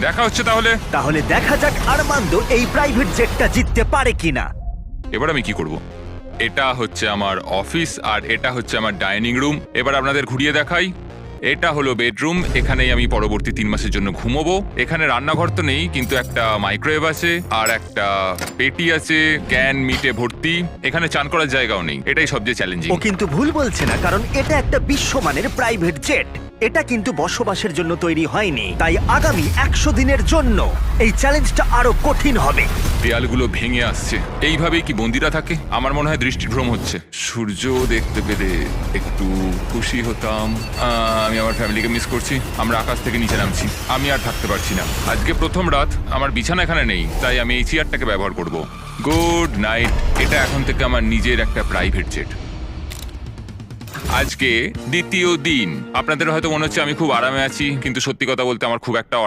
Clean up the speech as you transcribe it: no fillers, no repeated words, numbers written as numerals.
দেখা হচ্ছে তাহলে। তাহলে দেখা যাক আরমান্দো এই প্রাইভেট জেটটা জিততে পারে কিনা। এবার আমি কি করব? এটা হচ্ছে আমার অফিস আর এটা হচ্ছে আমার ডাইনিং রুম। এবার আপনাদের ঘুরিয়ে দেখাই। এটা হলো বেডরুম, এখানেই আমি পরবর্তী 3 মাসের জন্য ঘুমোবো। এখানে রান্নাঘর তো নেই, কিন্তু একটা মাইক্রোওয়েভ আছে আর একটা পেটি আছে ক্যান মিটে ভর্তি। এখানে চান করার জায়গাও নেই, এটাই সবচেয়ে চ্যালেঞ্জিং। ও কিন্তু ভুল বলছে না, কারণ এটা একটা বিশ্বমানের প্রাইভেট জেট। এটা কিন্তু বসবাসের জন্য তৈরি হয়নি, তাই আগামী 100 দিনের জন্য এই চ্যালেঞ্জটা আরো কঠিন হবে। দেয়ালগুলো ভেঙে আসছে। এইভাবেই কি বন্দিরা থাকে? আমার মনে হয় দৃষ্টিভ্রম হচ্ছে। সূর্য দেখতে পেলে একটু খুশি হতাম। আমি আমার ফ্যামিলিকে মিস করছি। আমরা আকাশ থেকে নিচে নামছি, আমি আর থাকতে পারছি না। আজকে প্রথম রাত, আমার বিছানা এখানে নেই, তাই আমি এই চেয়ারটাকে ব্যবহার করব। Good night. এটা এখন থেকে আমার নিজের একটা প্রাইভেট জেট। আজকে দ্বিতীয় দিন। আপনাদের হয়তো মনে হচ্ছে আমি খুব আরামে আছি, কিন্তু সত্যি কথা বলতে আমার খুব একটা আরাম